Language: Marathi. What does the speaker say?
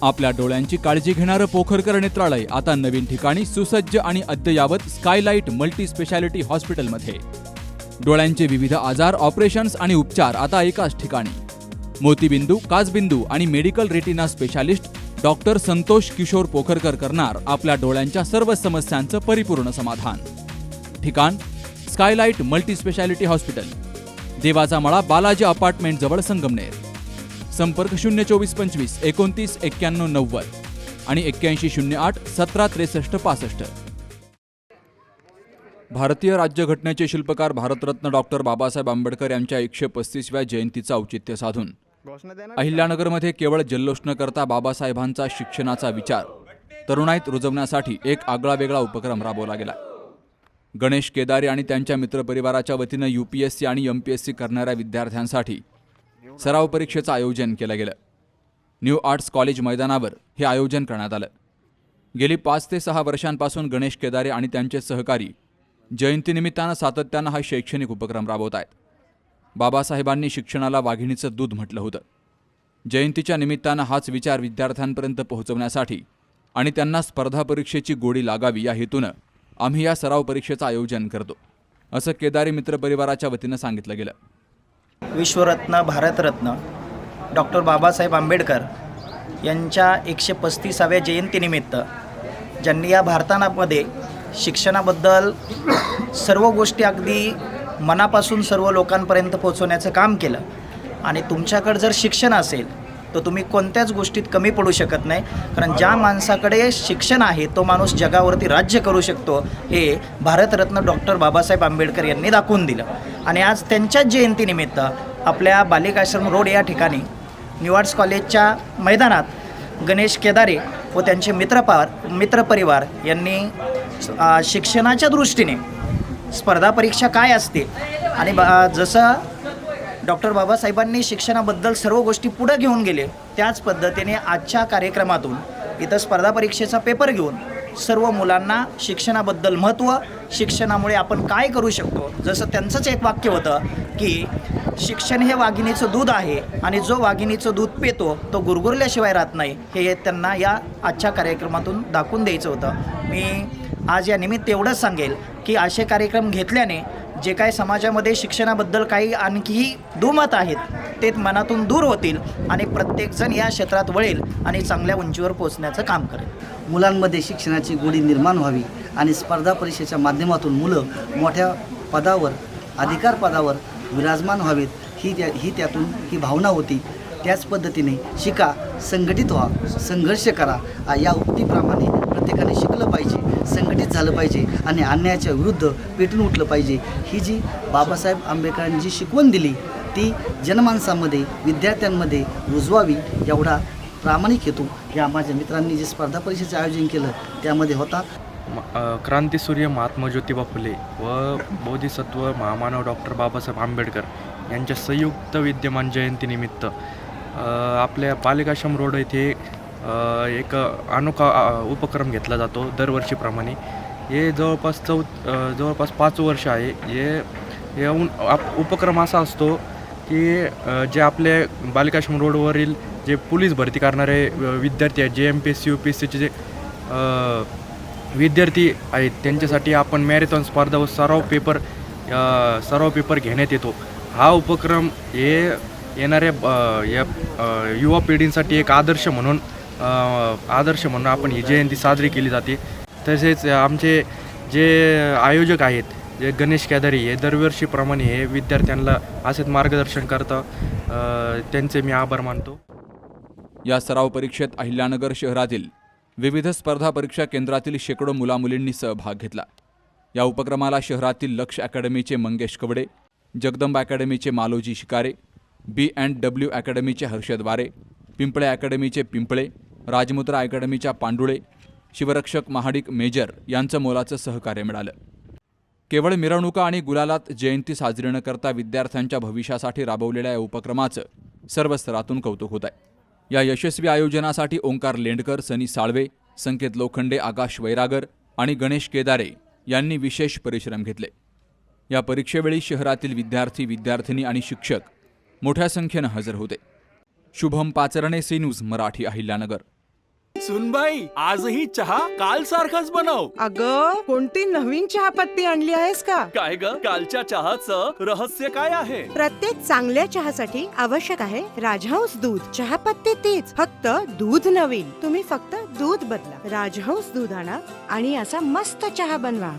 आपल्या डोळ्यांची काळजी घेणारं पोखरकर नेत्रालय आता नवीन ठिकाणी सुसज्ज आणि अद्ययावत स्कायलाइट मल्टी स्पेशालिटी हॉस्पिटलमध्ये. डोळ्यांचे विविध आजार, ऑपरेशन्स आणि उपचार आता एकाच ठिकाणी. मोतीबिंदू, काचबिंदू आणि medical retina specialist doctor Santosh Kishor Pokharkar करणार आपल्या डोळ्यांच्या सर्व समस्यांचं परिपूर्ण समाधान. ठिकाण स्कायलाइट मल्टी स्पेशालिटी हॉस्पिटल, देवाचा मळा, बालाजी अपार्टमेंट जवळ, संगमनेर. संपर्क 02425 29 91 90 आणि 8108 17 63 65. भारतीय राज्यघटनेचे शिल्पकार भारतरत्न डॉक्टर बाबासाहेब आंबेडकर यांच्या 135व्या जयंतीचं औचित्य साधून अहिल्यानगरमध्ये केवळ जल्लोष न करता बाबासाहेबांचा शिक्षणाचा विचार तरुणाईत रुजवण्यासाठी एक आगळावेगळा उपक्रम राबवला गेला. गणेश केदारे आणि त्यांच्या मित्रपरिवाराच्या वतीनं UPSC आणि MPSC करणाऱ्या विद्यार्थ्यांसाठी सराव परीक्षेचं आयोजन केलं गेलं. न्यू आर्ट्स कॉलेज मैदानावर हे आयोजन करण्यात आलं. गेली 5 ते 6 वर्षांपासून गणेश केदारे आणि त्यांचे सहकारी जयंतीनिमित्तानं सातत्यानं हा शैक्षणिक उपक्रम राबवत आहेत. बाबासाहेबांनी शिक्षणाला वाघिणीचं दूध म्हटलं होतं. जयंतीच्या निमित्तानं हाच विचार विद्यार्थ्यांपर्यंत पोहोचवण्यासाठी आणि त्यांना स्पर्धा परीक्षेची गोडी लागावी या हेतूनं आम्ही या सराव परीक्षेचं आयोजन करतो, असं केदारे मित्रपरिवाराच्या वतीनं सांगितलं गेलं. विश्वरत्न, भारतरत्न डॉक्टर बाबासाहेब आंबेडकर यांच्या 135व्या जयंतीनिमित्त ज्यांनी या भारतामध्ये शिक्षणाबद्दल सर्व गोष्टी अगदी मनापासून सर्व लोकांपर्यंत पोहोचवण्याचं काम केलं. आणि तुमच्याकडे जर शिक्षण असेल तर तुम्ही कोणत्याच गोष्टीत कमी पडू शकत नाही, कारण ज्या माणसाकडे शिक्षण आहे तो माणूस जगावरती राज्य करू शकतो हे भारतरत्न डॉक्टर बाबासाहेब आंबेडकर यांनी दाखवून दिलं. आणि आज त्यांच्याच जयंतीनिमित्त आपल्या बालिकाश्रम रोड या ठिकाणी न्यू आर्ट्स कॉलेजच्या मैदानात गणेश केदारे व त्यांचे मित्रपरिवार यांनी शिक्षणाच्या दृष्टीने स्पर्धा परीक्षा काय असते आणि जसं डॉक्टर बाबासाहेबांनी शिक्षणाबद्दल सर्व गोष्टी पुढे घेऊन गेले त्याच पद्धतीने आजच्या कार्यक्रमातून इथं स्पर्धा परीक्षेचा पेपर घेऊन सर्व मुलांना शिक्षणाबद्दल महत्त्व, शिक्षणामुळे आपण काय करू शकतो, जसं त्यांचंच एक वाक्य होतं की शिक्षण हे वाघिणीचं दूध आहे आणि जो वाघिणीचं दूध पितो तो गुरगुरल्याशिवाय राहत नाही, हे त्यांना या आजच्या कार्यक्रमातून दाखवून द्यायचं होतं. मी आज या निमित्त एवढंच सांगेल की असे कार्यक्रम घेतल्याने जे काय समाजामध्ये शिक्षणाबद्दल काही आणखीही दुमत आहेत ते मनातून दूर होतील आणि प्रत्येकजण या क्षेत्रात वळेल आणि चांगल्या उंचीवर पोहोचण्याचं काम करेल. मुलांमध्ये शिक्षणाची गोडी निर्माण व्हावी आणि स्पर्धा परीक्षेच्या माध्यमातून मुलं मोठ्या पदावर, अधिकार पदावर विराजमान व्हावेत ही त्यातून ही भावना होती. त्याच पद्धतीने शिका, संघटित व्हा, संघर्ष करा या उक्तीप्रमाणे प्रत्येकाने शिकलं पाहिजे, संघटित झालं पाहिजे आणि अन्यायाच्या विरुद्ध पेटून उठलं पाहिजे. ही जी बाबासाहेब आंबेडकरांनी जी शिकवण दिली ती जनमानसामध्ये, विद्यार्थ्यांमध्ये रुजवावी एवढा प्रामाणिक हेतू या माझ्या मित्रांनी जे स्पर्धा परीक्षेचं आयोजन केलं त्यामध्ये होता. क्रांतीसूर्य महात्मा ज्योतिबा फुले व बोधिसत्व महामानव डॉक्टर बाबासाहेब आंबेडकर यांच्या संयुक्त विद्यमान जयंतीनिमित्त आपल्या बालिकाश्रम रोड येथे एक अनोखा उपक्रम घेतला जातो दरवर्षीप्रमाणे. हे जवळपास 5 वर्ष आहे. हे उपक्रम असा असतो की जे आपले बालिकाश्रम रोडवरील जे पोलीस भरती करणारे विद्यार्थी आहेत, जे MPSC UPSCचे जे विद्यार्थी आहेत त्यांच्यासाठी आपण मॅरेथॉन स्पर्धा व सराव पेपर घेण्यात येतो. हा उपक्रम हे येणाऱ्या युवा पिढींसाठी एक आदर्श म्हणून आपण ही जयंती साजरी केली जाते. तसेच आमचे जे आयोजक आहेत जे गणेश केदारे हे दरवर्षीप्रमाणे हे विद्यार्थ्यांना असेच मार्गदर्शन करतात. त्यांचे मी आभार मानतो. या सराव परीक्षेत अहिल्यानगर शहरातील विविध स्पर्धा परीक्षा केंद्रातील शेकडो मुलामुलींनी सहभाग घेतला. या उपक्रमाला शहरातील लक्ष अकॅडमीचे मंगेश कवडे, जगदंबा अकॅडमीचे मालोजी शिकारे, B&W अकॅडमीचे हर्षद वारे, पिंपळे अकॅडमीचे पिंपळे, राजमुद्रा अकॅडमीच्या पांडुळे, शिवरक्षक महाडिक मेजर यांचं मोलाचं सहकार्य मिळालं. केवळ मिरवणुका आणि गुलालात जयंती साजरी न करता विद्यार्थ्यांच्या भविष्यासाठी राबवलेल्या या उपक्रमाचं सर्व स्तरातून कौतुक होत आहे. या यशस्वी आयोजनासाठी ओंकार लेंडकर, सनी साळवे, संकेत लोखंडे, आकाश वैरागर आणि गणेश केदारे यांनी विशेष परिश्रम घेतले. या परीक्षेवेळी शहरातील विद्यार्थी, विद्यार्थिनी आणि शिक्षक मोठ्या संख्येनं हजर होते. Shubham Pacharne, C News Marathi, Ahilyanagar. सुनबाई आजही चहा काल सारखाच बनव. अग कोणती नवीन चहापत्ती आणली आहेस का? काय ग कालच्या चहाचं रहस्य काय आहे? प्रत्येक चांगल्या चहासाठी आवश्यक आहे राजहंस दूध. चहापत्ती तीच, फक्त दूध नवीन. तुम्ही फक्त दूध बदला. राजहंस दूध आणा आणि असा मस्त चहा बनवा.